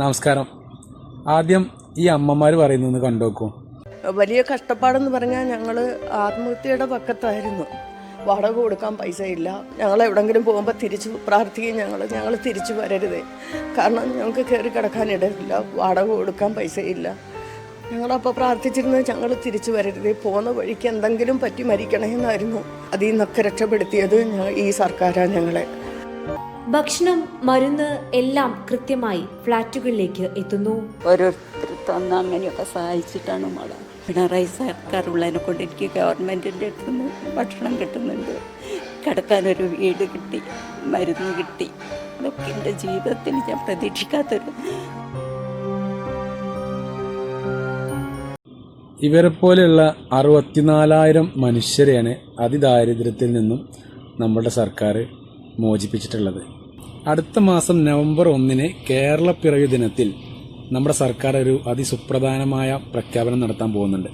നമസ്കാരം. ആദ്യം ഈ അമ്മമാർ പറയുന്നത് കണ്ടോക്കൂ. വലിയ കഷ്ടപ്പാടെന്ന് പറഞ്ഞാൽ ഞങ്ങൾ ആത്മഹത്യയുടെ പക്കത്തായിരുന്നു. വാടക കൊടുക്കാൻ പൈസ ഇല്ല. ഞങ്ങൾ എവിടെങ്കിലും പോകുമ്പോൾ തിരിച്ച് പ്രാർത്ഥിക്കും, ഞങ്ങൾ തിരിച്ചു വരരുതേ, കാരണം ഞങ്ങൾക്ക് കയറി കിടക്കാനിടയില്ല, വാടക കൊടുക്കാൻ പൈസയില്ല. ഞങ്ങളപ്പോൾ പ്രാർത്ഥിച്ചിരുന്നത് ഞങ്ങൾ തിരിച്ചു വരരുതേ, പോകുന്ന വഴിക്ക് എന്തെങ്കിലും പറ്റി മരിക്കണമെന്നായിരുന്നു. അതിൽ നിന്നൊക്കെ രക്ഷപ്പെടുത്തിയത് ഈ സർക്കാരാണ് ഞങ്ങളെ. ഭക്ഷണം, മരുന്ന് എല്ലാം കൃത്യമായി ഫ്ളാറ്റുകളിലേക്ക് എത്തുന്നു. ഓരോരുത്തർ തന്ന അങ്ങനെയൊക്കെ സഹായിച്ചിട്ടാണ് മോളെ. പിണറായി സർക്കാർ ഉള്ളതിനെ കൊണ്ട് എനിക്ക് ഗവൺമെൻറ്റിൻ്റെ അടുത്ത് നിന്ന് ഭക്ഷണം കിട്ടുന്നുണ്ട്, കിടക്കാനൊരു വീട് കിട്ടി, മരുന്ന് കിട്ടി. അതൊക്കെ എൻ്റെ ജീവിതത്തിൽ ഞാൻ പ്രതീക്ഷിക്കാത്തൊരു. ഇവരെ പോലെയുള്ള 64,000 മനുഷ്യരെയാണ് അതിദാരിദ്ര്യത്തിൽ നിന്നും നമ്മുടെ സർക്കാർ മോചിപ്പിച്ചിട്ടുള്ളത്. അടുത്ത മാസം നവംബർ 1 കേരളപ്പിറവി ദിനത്തിൽ നമ്മുടെ സർക്കാർ ഒരു അതിസുപ്രധാനമായ പ്രഖ്യാപനം നടത്താൻ പോകുന്നുണ്ട്.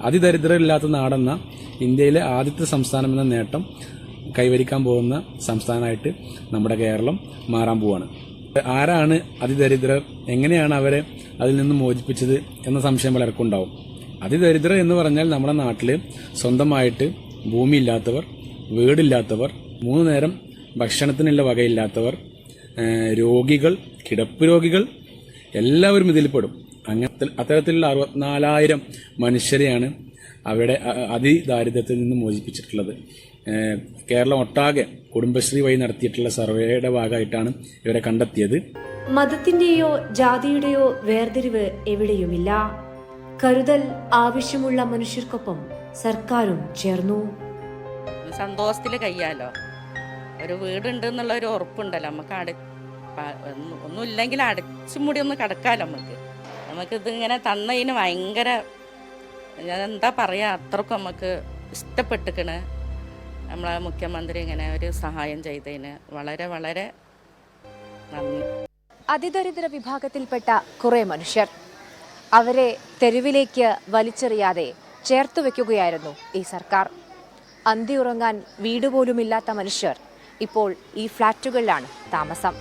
അതിദരിദ്രരില്ലാത്ത നാടെന്ന ഇന്ത്യയിലെ ആദ്യത്തെ സംസ്ഥാനം എന്ന നേട്ടം കൈവരിക്കാൻ പോകുന്ന സംസ്ഥാനമായിട്ട് നമ്മുടെ കേരളം മാറാൻ പോവാണ്. ആരാണ് അതിദരിദ്രർ, എങ്ങനെയാണ് അവരെ അതിൽ നിന്ന് മോചിപ്പിച്ചത് എന്ന സംശയം പലർക്കും ഉണ്ടാവും. അതിദരിദ്രർ എന്ന് പറഞ്ഞാൽ നമ്മുടെ നാട്ടിൽ സ്വന്തമായിട്ട് ഭൂമിയില്ലാത്തവർ, വീടില്ലാത്തവർ, 3 നേരം ഭക്ഷണത്തിനുള്ള വകയില്ലാത്തവർ, രോഗികൾ, കിടപ്പ് രോഗികൾ എല്ലാവരും ഇതിൽ പെടും. അത്തരത്തിലുള്ള 64,000 മനുഷ്യരെയാണ് അവിടെ അതിദാരിദ്ര്യത്തിൽ നിന്ന് മോചിപ്പിച്ചിട്ടുള്ളത്. കേരളം ഒട്ടാകെ കുടുംബശ്രീ വഴി നടത്തിയിട്ടുള്ള സർവേയുടെ ഭാഗമായിട്ടാണ് ഇവരെ കണ്ടെത്തിയത്. മതത്തിന്റെയോ ജാതിയുടെയോ വേർതിരിവ് എവിടെയുമില്ല. കരുതൽ ആവശ്യമുള്ള മനുഷ്യർക്കൊപ്പം സർക്കാരും ചേർന്നു. സന്തോഷത്തിൽ കഴിയാലോ. ഒരു വീടുണ്ട് എന്നുള്ള ഒരു ഉറപ്പുണ്ടല്ലോ നമുക്ക്. ഒന്നുമില്ലെങ്കിൽ അടച്ചുമൂടി ഒന്ന് കിടക്കാമല്ലോ നമുക്കിതിങ്ങനെ തന്നതിന് ഭയങ്കര, ഞാൻ എന്താ പറയുക, അത്രക്കും നമുക്ക് ഇഷ്ടപ്പെട്ടിക്കണ്. നമ്മളെ മുഖ്യമന്ത്രി ഇങ്ങനെ ഒരു സഹായം ചെയ്തതിന് വളരെ വളരെ നന്ദി. അതിദരിദ്ര വിഭാഗത്തിൽപ്പെട്ട കുറേ മനുഷ്യർ, അവരെ തെരുവിലേക്ക് വലിച്ചെറിയാതെ ചേർത്തു വയ്ക്കുകയായിരുന്നു ഈ സർക്കാർ. അന്തിയുറങ്ങാൻ വീട് പോലുമില്ലാത്ത മനുഷ്യർ ഇപ്പോൾ ഈ ഫ്ളാറ്റുകളിലാണ് താമസം.